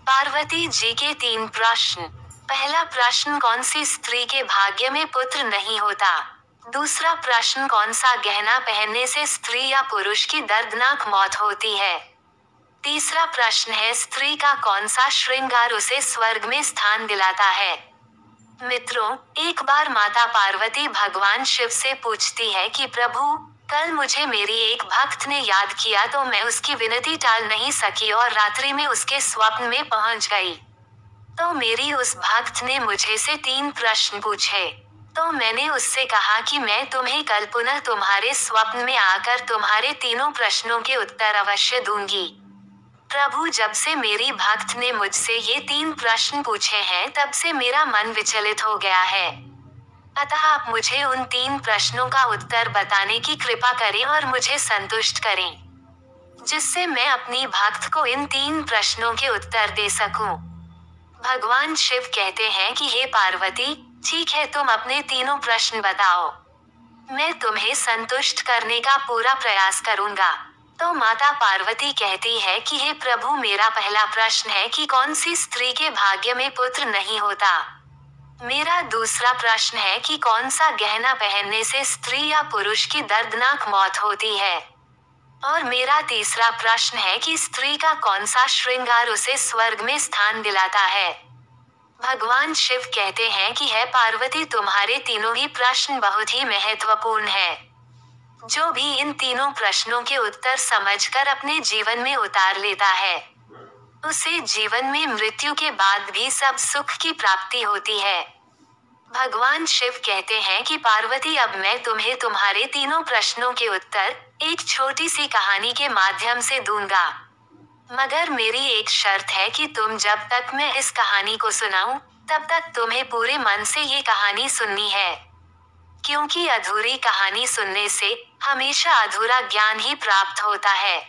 पार्वती जी के 3 प्रश्न। पहला प्रश्न, कौन सी स्त्री के भाग्य में पुत्र नहीं होता? दूसरा प्रश्न, कौन सा गहना पहनने से स्त्री या पुरुष की दर्दनाक मौत होती है? तीसरा प्रश्न है, स्त्री का कौन सा श्रृंगार उसे स्वर्ग में स्थान दिलाता है? मित्रों, एक बार माता पार्वती भगवान शिव से पूछती है कि प्रभु, कल मुझे मेरी एक भक्त ने याद किया तो मैं उसकी विनती टाल नहीं सकी और रात्रि में उसके स्वप्न में पहुंच गई। तो मेरी उस भक्त ने मुझे से 3 प्रश्न पूछे। तो मैंने उससे कहा कि मैं तुम्हें कल पुनः तुम्हारे स्वप्न में आकर तुम्हारे तीनों प्रश्नों के उत्तर अवश्य दूंगी। प्रभु, जब से मेरी भक्त ने मुझसे ये 3 प्रश्न पूछे हैं तब से मेरा मन विचलित हो गया है। अतः आप मुझे उन 3 प्रश्नों का उत्तर बताने की कृपा करें और मुझे संतुष्ट करें, जिससे मैं अपनी भक्त को इन 3 प्रश्नों के उत्तर दे सकूं। भगवान शिव कहते हैं कि हे पार्वती, ठीक है, तुम अपने तीनों प्रश्न बताओ। मैं तुम्हें संतुष्ट करने का पूरा प्रयास करूंगा। तो माता पार्वती कहती है कि हे प्रभु, मेरा पहला प्रश्न है कि कौन सी स्त्री के भाग्य में पुत्र नहीं होता। मेरा दूसरा प्रश्न है कि कौन सा गहना पहनने से स्त्री या पुरुष की दर्दनाक मौत होती है। और मेरा तीसरा प्रश्न है कि स्त्री का कौन सा श्रृंगार उसे स्वर्ग में स्थान दिलाता है। भगवान शिव कहते हैं कि है पार्वती, तुम्हारे तीनों ही प्रश्न बहुत ही महत्वपूर्ण है। जो भी इन तीनों प्रश्नों के उत्तर समझकर अपने जीवन में उतार लेता है, उसे जीवन में मृत्यु के बाद भी सब सुख की प्राप्ति होती है। भगवान शिव कहते हैं कि पार्वती, अब मैं तुम्हें तुम्हारे तीनों प्रश्नों के उत्तर एक छोटी सी कहानी के माध्यम से दूंगा। मगर मेरी एक शर्त है कि तुम जब तक मैं इस कहानी को सुनाऊं, तब तक तुम्हें पूरे मन से ये कहानी सुननी है। क्योंकि अधूरी कहानी सुनने से हमेशा अधूरा ज्ञान ही प्राप्त होता है,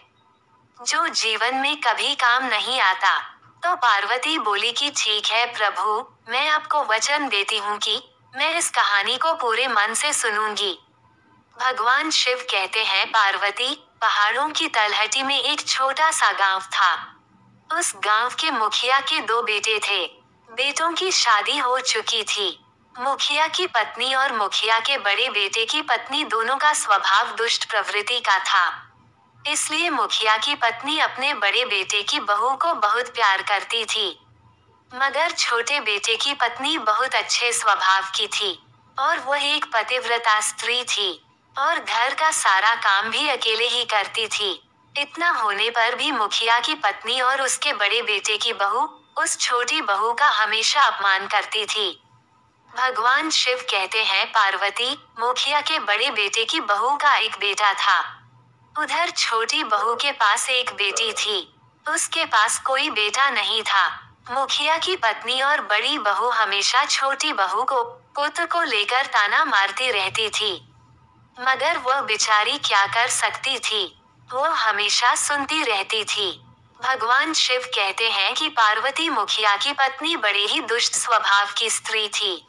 जो जीवन में कभी काम नहीं आता। तो पार्वती बोली कि ठीक है प्रभु, मैं आपको वचन देती हूँ कि मैं इस कहानी को पूरे मन से सुनूंगी। भगवान शिव कहते हैं, पार्वती, पहाड़ों की तलहटी में एक छोटा सा गांव था। उस गांव के मुखिया के 2 बेटे थे। बेटों की शादी हो चुकी थी। मुखिया की पत्नी और मुखिया के बड़े बेटे की पत्नी दोनों का स्वभाव दुष्ट प्रवृत्ति का था। इसलिए मुखिया की पत्नी अपने बड़े बेटे की बहू को बहुत प्यार करती थी। मगर छोटे बेटे की पत्नी बहुत अच्छे स्वभाव की थी और वह एक पतिव्रता स्त्री थी और घर का सारा काम भी अकेले ही करती थी। इतना होने पर भी मुखिया की पत्नी और उसके बड़े बेटे की बहू उस छोटी बहू का हमेशा अपमान करती थी। भगवान शिव कहते हैं, पार्वती, मुखिया के बड़े बेटे की बहू का एक बेटा था। उधर छोटी बहू के पास एक बेटी थी। उसके पास कोई बेटा नहीं था। मुखिया की पत्नी और बड़ी बहू हमेशा छोटी बहू को पुत्र को लेकर ताना मारती रहती थी। मगर वह बेचारी क्या कर सकती थी? वो हमेशा सुनती रहती थी। भगवान शिव कहते हैं कि पार्वती, मुखिया की पत्नी बड़े ही दुष्ट स्वभाव की स्त्री थी।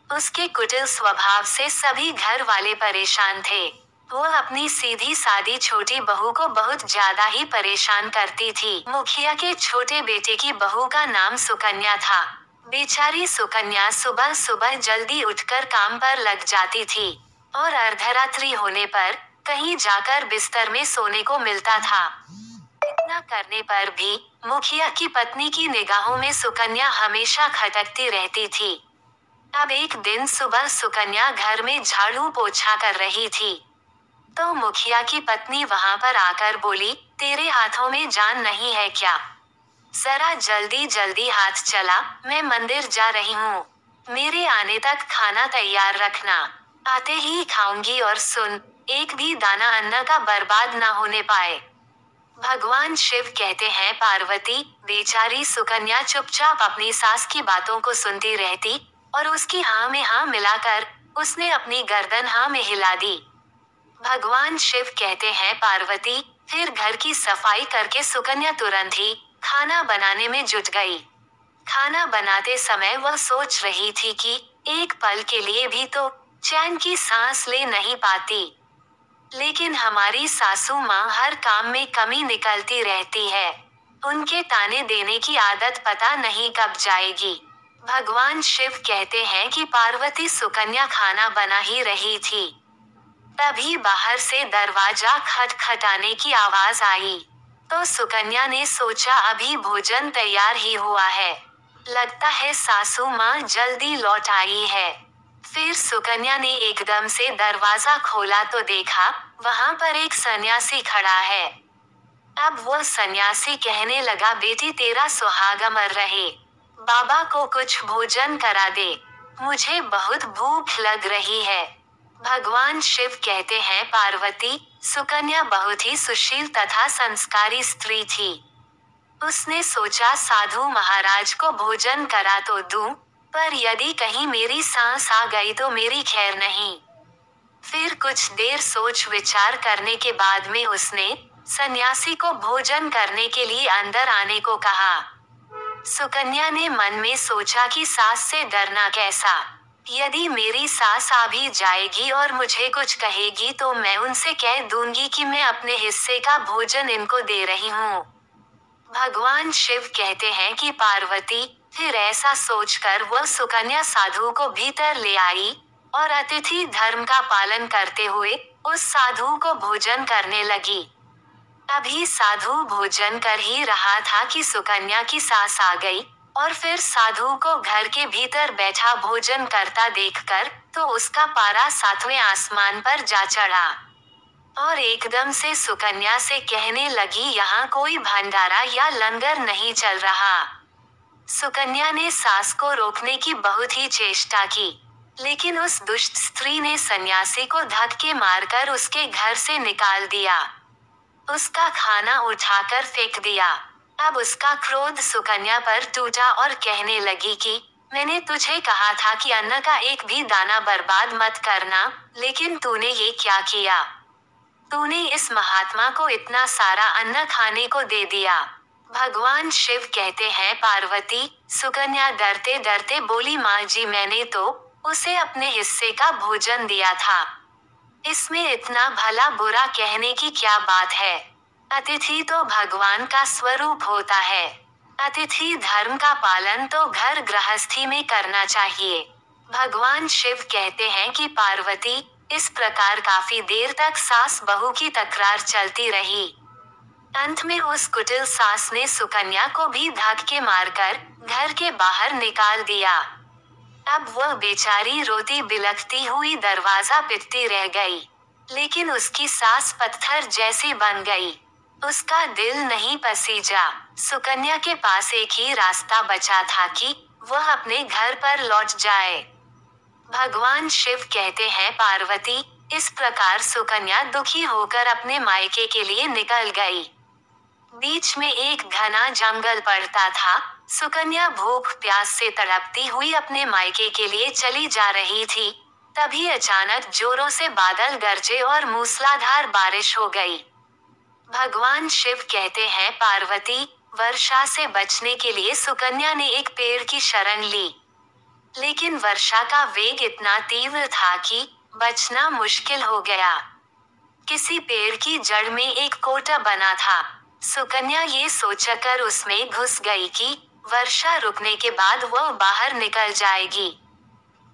उसके कुटिल स्वभाव से सभी घर वाले परेशान थे। वो अपनी सीधी सादी छोटी बहू को बहुत ज्यादा ही परेशान करती थी। मुखिया के छोटे बेटे की बहू का नाम सुकन्या था। बेचारी सुकन्या सुबह सुबह जल्दी उठकर काम पर लग जाती थी और अर्धरात्रि होने पर कहीं जाकर बिस्तर में सोने को मिलता था। इतना करने पर भी मुखिया की पत्नी की निगाहों में सुकन्या हमेशा खटकती रहती थी। अब एक दिन सुबह सुकन्या घर में झाड़ू पोछा कर रही थी। तो मुखिया की पत्नी वहां पर आकर बोली, तेरे हाथों में जान नहीं है क्या? जरा जल्दी जल्दी हाथ चला, मैं मंदिर जा रही हूँ। मेरे आने तक खाना तैयार रखना। आते ही खाऊंगी और सुन, एक भी दाना अन्न का बर्बाद ना होने पाए। भगवान शिव कहते हैं, पार्वती, बेचारी सुकन्या चुपचाप अपनी सास की बातों को सुनती रहती और उसकी हाँ में हाँ मिलाकर उसने अपनी गर्दन हाँ में हिला दी। भगवान शिव कहते हैं, पार्वती, फिर घर की सफाई करके सुकन्या तुरंत ही खाना बनाने में जुट गई। खाना बनाते समय वह सोच रही थी कि एक पल के लिए भी तो चैन की सांस ले नहीं पाती। लेकिन हमारी सासू माँ हर काम में कमी निकलती रहती है। उनके ताने देने की आदत पता नहीं कब जाएगी। भगवान शिव कहते हैं कि पार्वती सुकन्या खाना बना ही रही थी। तभी बाहर से दरवाजा खटखटाने की आवाज आई। तो सुकन्या ने सोचा अभी भोजन तैयार ही हुआ है। लगता है सासू माँ जल्दी लौट आई है। फिर सुकन्या ने एकदम से दरवाजा खोला तो देखा, वहां पर एक सन्यासी खड़ा है। अब वो सन्यासी कहने लगा, बेटी तेरा सुहाग अमर रहे। बाबा को कुछ भोजन करा दे, मुझे बहुत भूख लग रही है। भगवान शिव कहते हैं पार्वती, सुकन्या बहुत ही सुशील तथा संस्कारी स्त्री थी। उसने सोचा साधु महाराज को भोजन करा तो दूं, पर यदि कहीं मेरी सांस आ गई तो मेरी खैर नहीं। फिर कुछ देर सोच विचार करने के बाद में उसने सन्यासी को भोजन करने के लिए अंदर आने को कहा। सुकन्या ने मन में सोचा कि सास से डरना कैसा। यदि मेरी सास आ भी जाएगी और मुझे कुछ कहेगी तो मैं उनसे कह दूंगी कि मैं अपने हिस्से का भोजन इनको दे रही हूँ। भगवान शिव कहते हैं कि पार्वती फिर ऐसा सोचकर वह सुकन्या साधु को भीतर ले आई और अतिथि धर्म का पालन करते हुए उस साधु को भोजन करने लगी। अभी साधु भोजन कर ही रहा था कि सुकन्या की सास आ गई और फिर साधु को घर के भीतर बैठा भोजन करता देखकर तो उसका पारा 7वें आसमान पर जा चढ़ा और एकदम से सुकन्या से कहने लगी, यहाँ कोई भंडारा या लंगर नहीं चल रहा। सुकन्या ने सास को रोकने की बहुत ही चेष्टा की, लेकिन उस दुष्ट स्त्री ने सन्यासी को धक्के मारकर उसके घर से निकाल दिया। उसका खाना उठाकर फेंक दिया। अब उसका क्रोध सुकन्या पर टूटा और कहने लगी कि मैंने तुझे कहा था कि अन्न का एक भी दाना बर्बाद मत करना, लेकिन तूने ये क्या किया? तूने इस महात्मा को इतना सारा अन्न खाने को दे दिया। भगवान शिव कहते हैं पार्वती, सुकन्या डरते डरते बोली, माँ जी मैंने तो उसे अपने हिस्से का भोजन दिया था, इसमें इतना भला बुरा कहने की क्या बात है? अतिथि तो भगवान का स्वरूप होता है। अतिथि धर्म का पालन तो घर गृहस्थी में करना चाहिए। भगवान शिव कहते हैं कि पार्वती इस प्रकार काफी देर तक सास बहू की तकरार चलती रही। अंत में उस कुटिल सास ने सुकन्या को भी धक्के मारकर घर के बाहर निकाल दिया। अब वह बेचारी रोती बिलखती हुई दरवाजा पिटती रह गई, लेकिन उसकी सास पत्थर जैसी बन गई। उसका दिल नहीं पसीजा। सुकन्या के पास एक ही रास्ता बचा था कि वह अपने घर पर लौट जाए। भगवान शिव कहते हैं पार्वती, इस प्रकार सुकन्या दुखी होकर अपने मायके के लिए निकल गई। बीच में एक घना जंगल पड़ता था। सुकन्या भूख प्यास से तड़पती हुई अपने मायके के लिए चली जा रही थी। तभी अचानक जोरों से बादल गरजे और मूसलाधार बारिश हो गई। भगवान शिव कहते हैं पार्वती, वर्षा से बचने के लिए सुकन्या ने एक पेड़ की शरण ली, लेकिन वर्षा का वेग इतना तीव्र था कि बचना मुश्किल हो गया। किसी पेड़ की जड़ में एक कोटा बना था। सुकन्या ये सोचकर उसमें घुस गई कि वर्षा रुकने के बाद वह बाहर निकल जाएगी,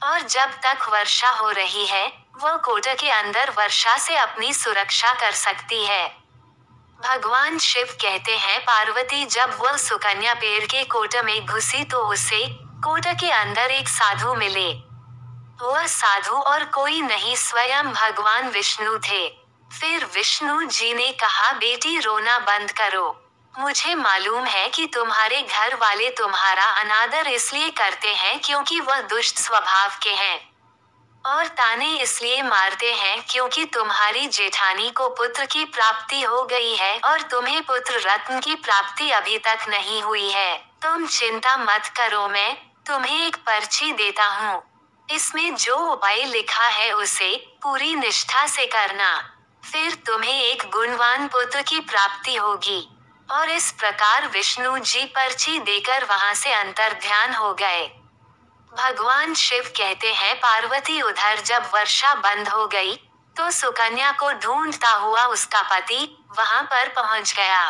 और जब तक वर्षा हो रही है वह कोटा के अंदर वर्षा से अपनी सुरक्षा कर सकती है। भगवान शिव कहते हैं पार्वती, जब वह सुकन्या पेड़ के कोटा में घुसी तो उसे कोटा के अंदर एक साधु मिले। वह साधु और कोई नहीं स्वयं भगवान विष्णु थे। फिर विष्णु जी ने कहा, बेटी रोना बंद करो। मुझे मालूम है कि तुम्हारे घर वाले तुम्हारा अनादर इसलिए करते हैं क्योंकि वह दुष्ट स्वभाव के हैं, और ताने इसलिए मारते हैं क्योंकि तुम्हारी जेठानी को पुत्र की प्राप्ति हो गई है और तुम्हें पुत्र रत्न की प्राप्ति अभी तक नहीं हुई है। तुम चिंता मत करो, मैं तुम्हें एक पर्ची देता हूँ। इसमें जो उपाय लिखा है उसे पूरी निष्ठा से करना, फिर तुम्हें एक गुणवान पुत्र की प्राप्ति होगी। और इस प्रकार विष्णु जी पर्ची देकर वहां से अंतर्ध्यान हो गए। भगवान शिव कहते हैं पार्वती, उधर जब वर्षा बंद हो गई तो सुकन्या को ढूंढता हुआ उसका पति वहां पर पहुंच गया।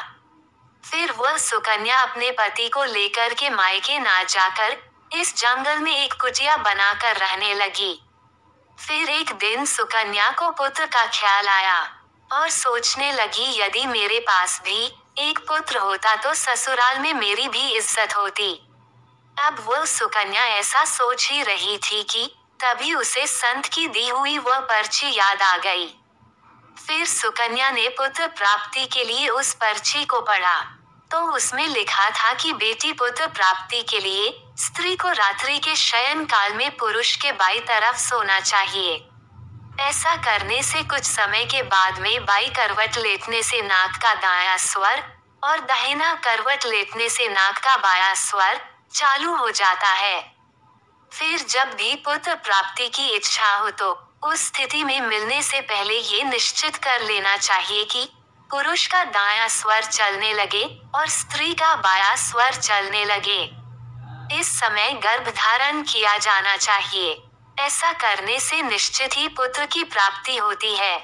फिर वह सुकन्या अपने पति को लेकर के मायके ना जाकर इस जंगल में एक कुटिया बनाकर रहने लगी। फिर एक दिन सुकन्या को पुत्र का ख्याल आया और सोचने लगी, यदि मेरे पास भी एक पुत्र होता तो ससुराल में मेरी भी इज्जत होती। अब वो सुकन्या ऐसा सोच ही रही थी कि तभी उसे संत की दी हुई वह पर्ची याद आ गई। फिर सुकन्या ने पुत्र प्राप्ति के लिए उस पर्ची को पढ़ा तो उसमें लिखा था कि बेटी पुत्र प्राप्ति के लिए स्त्री को रात्रि के शयन काल में पुरुष के बाईं तरफ सोना चाहिए। ऐसा करने से कुछ समय के बाद में बाईं करवट लेटने से नाक का दायां स्वर और दाहिना करवट लेटने से नाक का बायां स्वर चालू हो जाता है। फिर जब भी पुत्र प्राप्ति की इच्छा हो तो उस स्थिति में मिलने से पहले ये निश्चित कर लेना चाहिए कि पुरुष का दायां स्वर चलने लगे और स्त्री का बायां स्वर चलने लगे। इस समय गर्भधारण किया जाना चाहिए। ऐसा करने से निश्चित ही पुत्र की प्राप्ति होती है।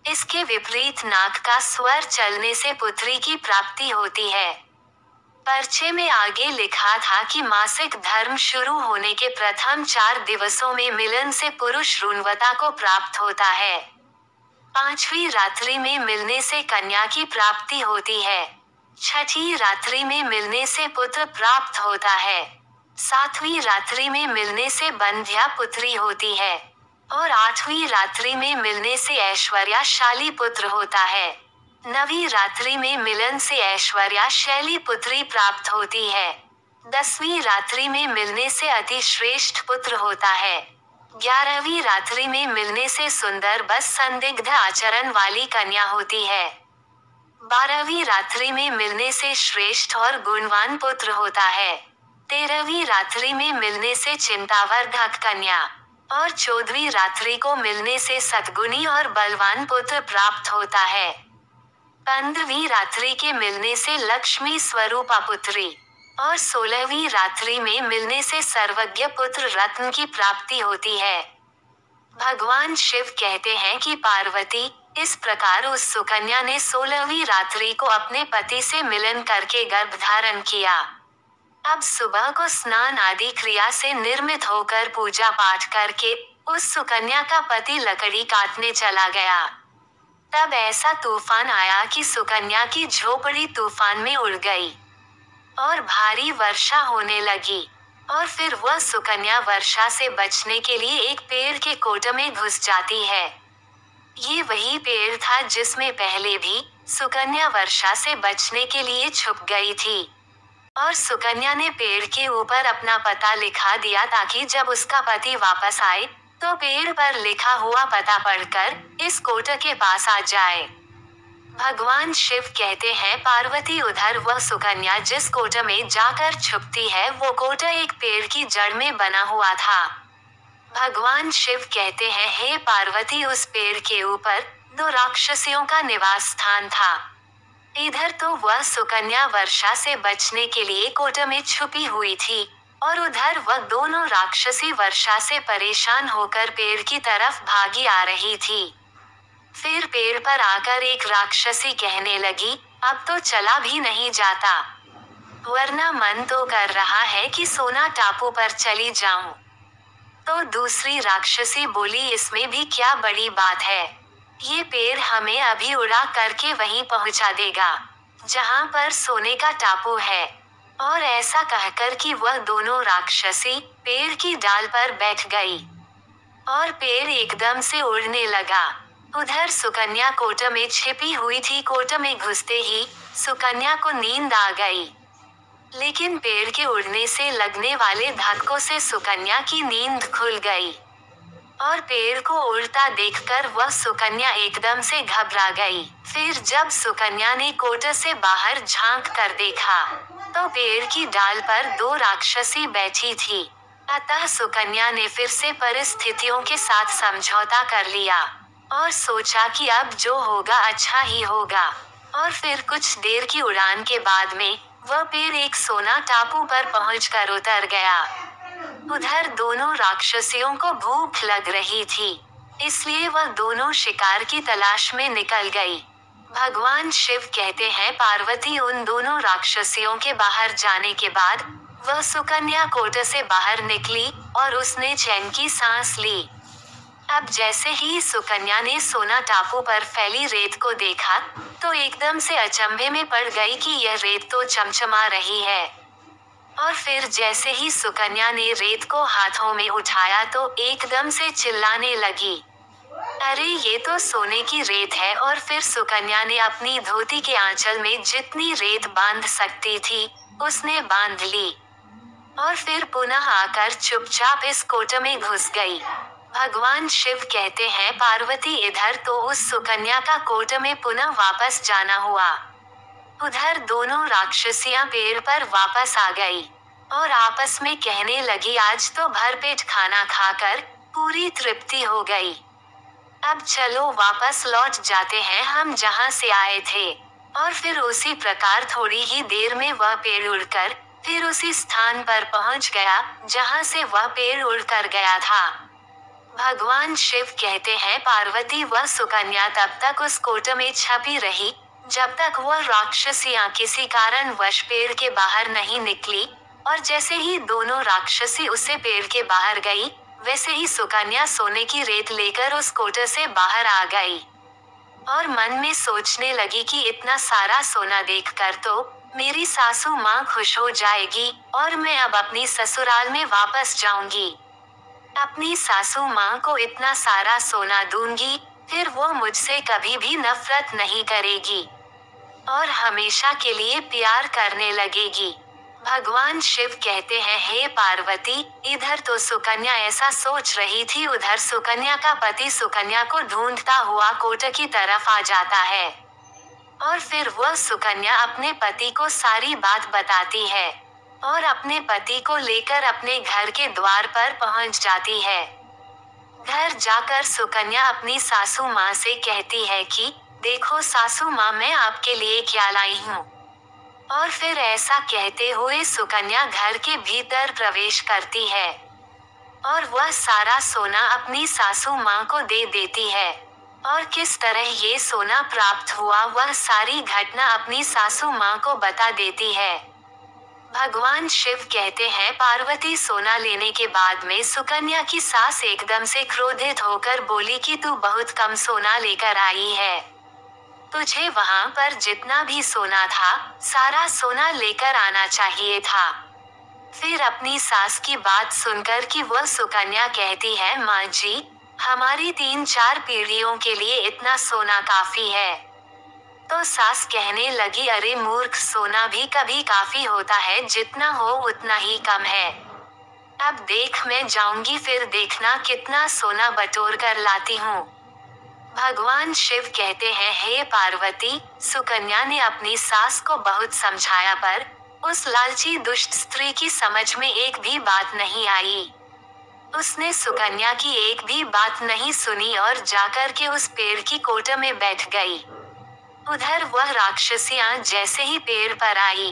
इसके विपरीत नाक का स्वर चलने से पुत्री की प्राप्ति होती है। पर्चे में आगे लिखा था कि मासिक धर्म शुरू होने के प्रथम 4 दिवसों में मिलन से पुरुष रुणवता को प्राप्त होता है। 5वीं रात्रि में मिलने से कन्या की प्राप्ति होती है। 6ठी रात्रि में मिलने से पुत्र प्राप्त होता है। 7वीं रात्रि में मिलने से बंध्या पुत्री होती है और 8वीं रात्रि में मिलने से ऐश्वर्यशाली पुत्र होता है। 9वीं रात्रि में मिलन से ऐश्वर्यशाली पुत्री प्राप्त होती है। 10वीं रात्रि में मिलने से अति श्रेष्ठ पुत्र होता है। 11वीं रात्रि में मिलने से सुंदर बस संदिग्ध आचरण वाली कन्या होती है। 12वीं रात्रि में मिलने से श्रेष्ठ और गुणवान पुत्र होता है। 13वीं रात्रि में मिलने से चिंतावर्धक कन्या और 14वीं रात्रि को मिलने से सद्गुणी और बलवान पुत्र प्राप्त होता है। 15वीं रात्रि के मिलने से लक्ष्मी स्वरूपा पुत्री और 16वीं रात्रि में मिलने से सर्वज्ञ पुत्र रत्न की प्राप्ति होती है। भगवान शिव कहते हैं कि पार्वती इस प्रकार उस सुकन्या ने 16वीं रात्रि को अपने पति से मिलन करके गर्भधारण किया। अब सुबह को स्नान आदि क्रिया से निर्मित होकर पूजा पाठ करके उस सुकन्या का पति लकड़ी काटने चला गया। तब ऐसा तूफान आया कि सुकन्या की झोपड़ी तूफान में उड़ गई और भारी वर्षा होने लगी और फिर वह सुकन्या वर्षा से बचने के लिए एक पेड़ के कोट में घुस जाती है। ये वही पेड़ था जिसमें पहले भी सुकन्या वर्षा से बचने के लिए छुप गई थी और सुकन्या ने पेड़ के ऊपर अपना पता लिखा दिया ताकि जब उसका पति वापस आए तो पेड़ पर लिखा हुआ पता पढ़कर इस कोट के पास आ जाए। भगवान शिव कहते हैं, पार्वती उधर वह सुकन्या जिस कोट में जाकर छुपती है वो कोट एक पेड़ की जड़ में बना हुआ था। भगवान शिव कहते हैं, हे पार्वती उस पेड़ के ऊपर 2 राक्षसियों का निवास स्थान था। इधर तो वह सुकन्या वर्षा से बचने के लिए कोट में छुपी हुई थी और उधर वह दोनों राक्षसी वर्षा से परेशान होकर पेड़ की तरफ भागी आ रही थी। फिर पेड़ पर आकर एक राक्षसी कहने लगी, अब तो चला भी नहीं जाता, वरना मन तो कर रहा है कि सोना टापू पर चली जाऊं। तो दूसरी राक्षसी बोली, इसमें भी क्या बड़ी बात है, ये पेड़ हमें अभी उड़ा करके वहीं पहुंचा देगा जहां पर सोने का टापू है। और ऐसा कहकर कि वह दोनों राक्षसी पेड़ की डाल पर बैठ गई और पेड़ एकदम से उड़ने लगा। उधर सुकन्या कोट में छिपी हुई थी। कोट में घुसते ही सुकन्या को नींद आ गई, लेकिन पेड़ के उड़ने से लगने वाले धक्कों से सुकन्या की नींद खुल गई और पेड़ को उड़ता देखकर वह सुकन्या एकदम से घबरा गई। फिर जब सुकन्या ने कोट से बाहर झांक कर देखा तो पेड़ की डाल पर 2 राक्षसी बैठी थी। अतः सुकन्या ने फिर से परिस्थितियों के साथ समझौता कर लिया और सोचा कि अब जो होगा अच्छा ही होगा। और फिर कुछ देर की उड़ान के बाद में वह पेड़ एक सोना टापू पर पहुंचकर उतर गया। उधर दोनों राक्षसियों को भूख लग रही थी, इसलिए वह दोनों शिकार की तलाश में निकल गई। भगवान शिव कहते हैं पार्वती उन दोनों राक्षसियों के बाहर जाने के बाद वह सुकन्या कोट से बाहर निकली और उसने चैन की सांस ली। अब जैसे ही सुकन्या ने सोना टापू पर फैली रेत को देखा तो एकदम से अचंभे में पड़ गई कि यह रेत तो चमचमा रही है। और फिर जैसे ही सुकन्या ने रेत को हाथों में उठाया तो एकदम से चिल्लाने लगी, अरे ये तो सोने की रेत है। और फिर सुकन्या ने अपनी धोती के आंचल में जितनी रेत बांध सकती थी उसने बांध ली और फिर पुनः आकर चुपचाप इस कोट में घुस गई। भगवान शिव कहते हैं पार्वती इधर तो उस सुकन्या का कोट में पुनः वापस जाना हुआ। उधर दोनों राक्षसियां पेड़ पर वापस आ गई और आपस में कहने लगी आज तो भरपेट खाना खाकर पूरी तृप्ति हो गई। अब चलो वापस लौट जाते हैं हम जहां से आए थे। और फिर उसी प्रकार थोड़ी ही देर में वह पेड़ उड़कर फिर उसी स्थान पर पहुंच गया जहां से वह पेड़ उड़कर गया था। भगवान शिव कहते हैं पार्वती वह सुकन्या तब तक उस कोट में छपी रही जब तक वह राक्षसियां किसी कारण वश पेड़ के बाहर नहीं निकली। और जैसे ही दोनों राक्षसी उसे पेड़ के बाहर गई वैसे ही सुकन्या सोने की रेत लेकर उस कोट से बाहर आ गई और मन में सोचने लगी कि इतना सारा सोना देखकर तो मेरी सासू माँ खुश हो जाएगी और मैं अब अपनी ससुराल में वापस जाऊंगी। अपनी सासू माँ को इतना सारा सोना दूंगी फिर वो मुझसे कभी भी नफरत नहीं करेगी और हमेशा के लिए प्यार करने लगेगी। भगवान शिव कहते हैं हे पार्वती इधर तो सुकन्या ऐसा सोच रही थी उधर सुकन्या का पति सुकन्या को ढूंढता हुआ कोट की तरफ आ जाता है और फिर वह सुकन्या अपने पति को सारी बात बताती है और अपने पति को लेकर अपने घर के द्वार पर पहुंच जाती है। घर जाकर सुकन्या अपनी सासू माँ से कहती है कि देखो सासू माँ मैं आपके लिए क्या लाई हूँ। और फिर ऐसा कहते हुए सुकन्या घर के भीतर प्रवेश करती है और वह सारा सोना अपनी सासू माँ को दे देती है। और किस तरह ये सोना प्राप्त हुआ वह सारी घटना अपनी सासू माँ को बता देती है। भगवान शिव कहते हैं पार्वती सोना लेने के बाद में सुकन्या की सास एकदम से क्रोधित होकर बोली कि तू बहुत कम सोना लेकर आई है, तुझे वहाँ पर जितना भी सोना था सारा सोना लेकर आना चाहिए था। फिर अपनी सास की बात सुनकर कि वह सुकन्या कहती है माँ जी हमारी 3-4 पीढ़ियों के लिए इतना सोना काफी है। तो सास कहने लगी अरे मूर्ख सोना भी कभी काफी होता है जितना हो उतना ही कम है। अब देख मैं जाऊंगी फिर देखना कितना सोना बटोर कर लाती हूँ। भगवान शिव कहते हैं हे पार्वती सुकन्या ने अपनी सास को बहुत समझाया पर उस लालची दुष्ट स्त्री की समझ में एक भी बात नहीं आई। उसने सुकन्या की एक भी बात नहीं सुनी और जाकर के उस पेड़ की कोट में बैठ गई। उधर वह राक्षसियां जैसे ही पेड़ पर आई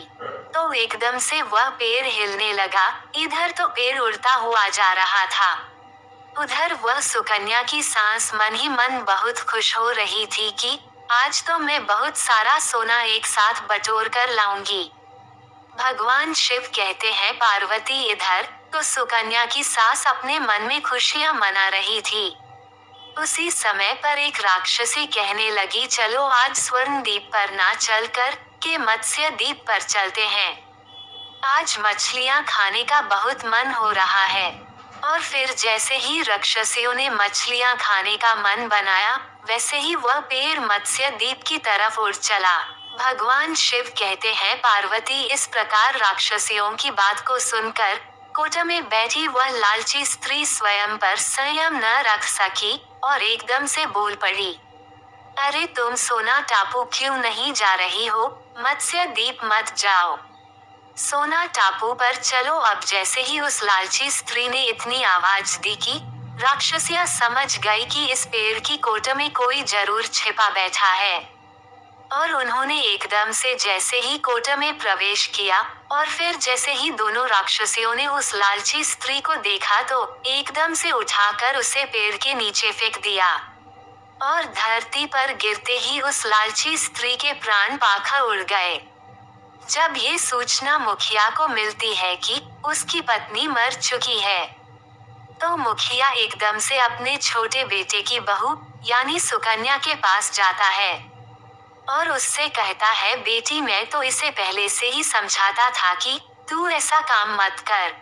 तो एकदम से वह पेड़ हिलने लगा। इधर तो पेड़ उड़ता हुआ जा रहा था। उधर वह सुकन्या की सांस मन ही मन बहुत खुश हो रही थी कि आज तो मैं बहुत सारा सोना एक साथ बटोर कर लाऊंगी। भगवान शिव कहते हैं पार्वती इधर तो सुकन्या की सास अपने मन में खुशियां मना रही थी। उसी समय पर एक राक्षसी कहने लगी चलो आज स्वर्ण द्वीप पर ना चलकर के मत्स्य द्वीप पर चलते हैं। आज मछलियां खाने का बहुत मन हो रहा है। और फिर जैसे ही राक्षसियों ने मछलियां खाने का मन बनाया वैसे ही वह पेड़ मत्स्य द्वीप की तरफ उड़ चला। भगवान शिव कहते हैं पार्वती इस प्रकार राक्षसियों की बात को सुनकर कोट में बैठी वह लालची स्त्री स्वयं पर संयम न रख सकी और एकदम से बोल पड़ी, अरे तुम सोना टापू क्यों नहीं जा रही हो? मत्स्य द्वीप मत जाओ, सोना टापू पर चलो। अब जैसे ही उस लालची स्त्री ने इतनी आवाज दी कि राक्षसियां समझ गई कि इस पेड़ की कोट में कोई जरूर छिपा बैठा है और उन्होंने एकदम से जैसे ही कोट में प्रवेश किया और फिर जैसे ही दोनों राक्षसियों ने उस लालची स्त्री को देखा तो एकदम से उठाकर उसे पेड़ के नीचे फेंक दिया। और धरती पर गिरते ही उस लालची स्त्री के प्राण पाखा उड़ गए। जब ये सूचना मुखिया को मिलती है कि उसकी पत्नी मर चुकी है, तो मुखिया एकदम से अपने छोटे बेटे की बहू यानी सुकन्या के पास जाता है और उससे कहता है, बेटी मैं तो इसे पहले से ही समझाता था कि तू ऐसा काम मत कर,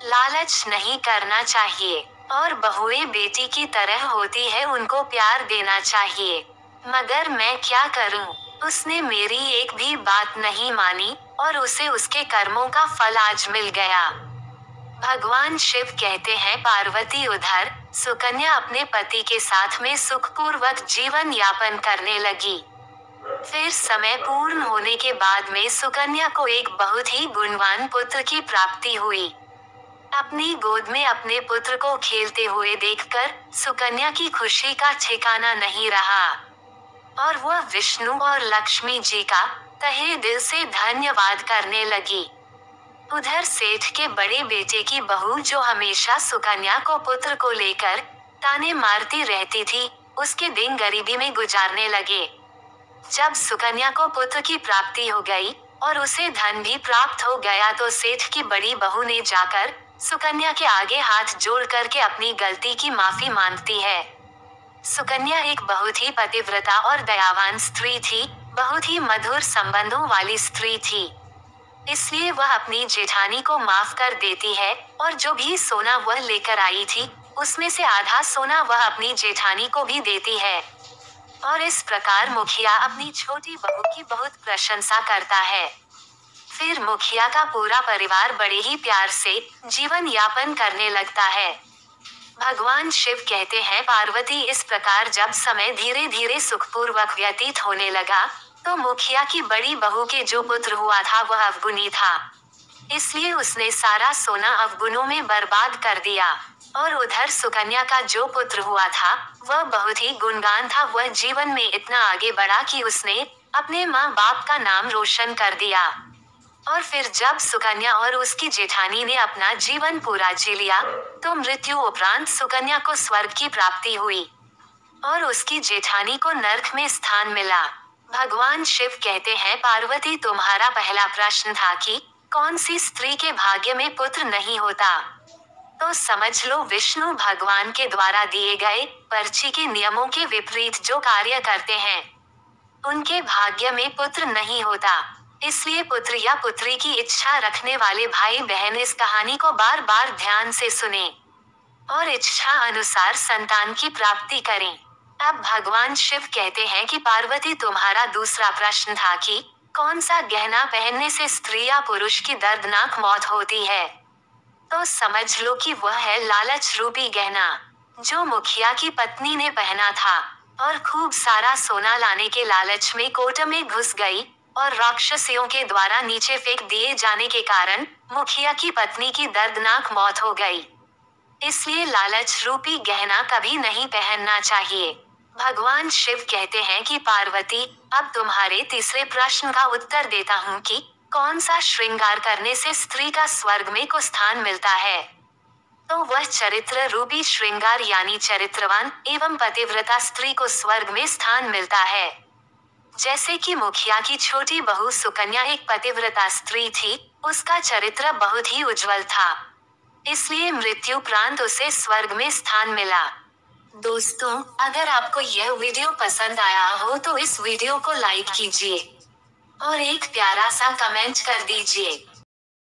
लालच नहीं करना चाहिए और बहुएं बेटी की तरह होती है, उनको प्यार देना चाहिए। मगर मैं क्या करूं? उसने मेरी एक भी बात नहीं मानी और उसे उसके कर्मों का फल आज मिल गया। भगवान शिव कहते हैं, पार्वती उधर सुकन्या अपने पति के साथ में सुखपूर्वक जीवन यापन करने लगी। फिर समय पूर्ण होने के बाद में सुकन्या को एक बहुत ही गुणवान पुत्र की प्राप्ति हुई। अपनी गोद में अपने पुत्र को खेलते हुए देखकर सुकन्या की खुशी का ठिकाना नहीं रहा और वह विष्णु और लक्ष्मी जी का तहे दिल से धन्यवाद करने लगी। उधर सेठ के बड़े बेटे की बहू, जो हमेशा सुकन्या को पुत्र को लेकर ताने मारती रहती थी, उसके दिन गरीबी में गुजारने लगे। जब सुकन्या को पुत्र की प्राप्ति हो गई और उसे धन भी प्राप्त हो गया, तो सेठ की बड़ी बहू ने जाकर सुकन्या के आगे हाथ जोड़ करके अपनी गलती की माफी मांगती है। सुकन्या एक बहुत ही पतिव्रता और दयावान स्त्री थी, बहुत ही मधुर संबंधों वाली स्त्री थी। इसलिए वह अपनी जेठानी को माफ कर देती है और जो भी सोना वह लेकर आई थी, उसमें से आधा सोना वह अपनी जेठानी को भी देती है। और इस प्रकार मुखिया अपनी छोटी बहू की बहुत प्रशंसा करता है। फिर मुखिया का पूरा परिवार बड़े ही प्यार से जीवन यापन करने लगता है। भगवान शिव कहते हैं, पार्वती इस प्रकार जब समय धीरे धीरे सुखपूर्वक व्यतीत होने लगा, तो मुखिया की बड़ी बहू के जो पुत्र हुआ था वह अवगुणी था, इसलिए उसने सारा सोना अवगुणों में बर्बाद कर दिया। और उधर सुकन्या का जो पुत्र हुआ था वह बहुत ही गुणगान था, वह जीवन में इतना आगे बढ़ा कि उसने अपने माँ बाप का नाम रोशन कर दिया। और फिर जब सुकन्या और उसकी जेठानी ने अपना जीवन पूरा जी लिया, तो मृत्यु उपरांत सुकन्या को स्वर्ग की प्राप्ति हुई और उसकी जेठानी को नर्क में स्थान मिला। भगवान शिव कहते हैं, पार्वती तुम्हारा पहला प्रश्न था कि कौन सी स्त्री के भाग्य में पुत्र नहीं होता, तो समझ लो विष्णु भगवान के द्वारा दिए गए पर्ची के नियमों के विपरीत जो कार्य करते हैं, उनके भाग्य में पुत्र नहीं होता। इसलिए पुत्र या पुत्री की इच्छा रखने वाले भाई बहन इस कहानी को बार बार ध्यान से सुने और इच्छा अनुसार संतान की प्राप्ति करें। अब भगवान शिव कहते हैं कि पार्वती तुम्हारा दूसरा प्रश्न था कि कौन सा गहना पहनने से स्त्री या पुरुष की दर्दनाक मौत होती है, तो समझ लो कि वह है लालच रूपी गहना, जो मुखिया की पत्नी ने पहना था और खूब सारा सोना लाने के लालच में कोट में घुस गई और राक्षसियों के द्वारा नीचे फेंक दिए जाने के कारण मुखिया की पत्नी की दर्दनाक मौत हो गई। इसलिए लालच रूपी गहना कभी नहीं पहनना चाहिए। भगवान शिव कहते हैं कि पार्वती, अब तुम्हारे तीसरे प्रश्न का उत्तर देता हूँ कि कौन सा श्रृंगार करने से स्त्री का स्वर्ग में को स्थान मिलता है, तो वह चरित्र रूपी श्रृंगार यानी चरित्रवान एवं पतिव्रता स्त्री को स्वर्ग में स्थान मिलता है। जैसे कि मुखिया की छोटी बहू सुकन्या एक पतिव्रता स्त्री थी, उसका चरित्र बहुत ही उज्जवल था, इसलिए मृत्युपरांत उसे स्वर्ग में स्थान मिला। दोस्तों, अगर आपको यह वीडियो पसंद आया हो तो इस वीडियो को लाइक कीजिए और एक प्यारा सा कमेंट कर दीजिए।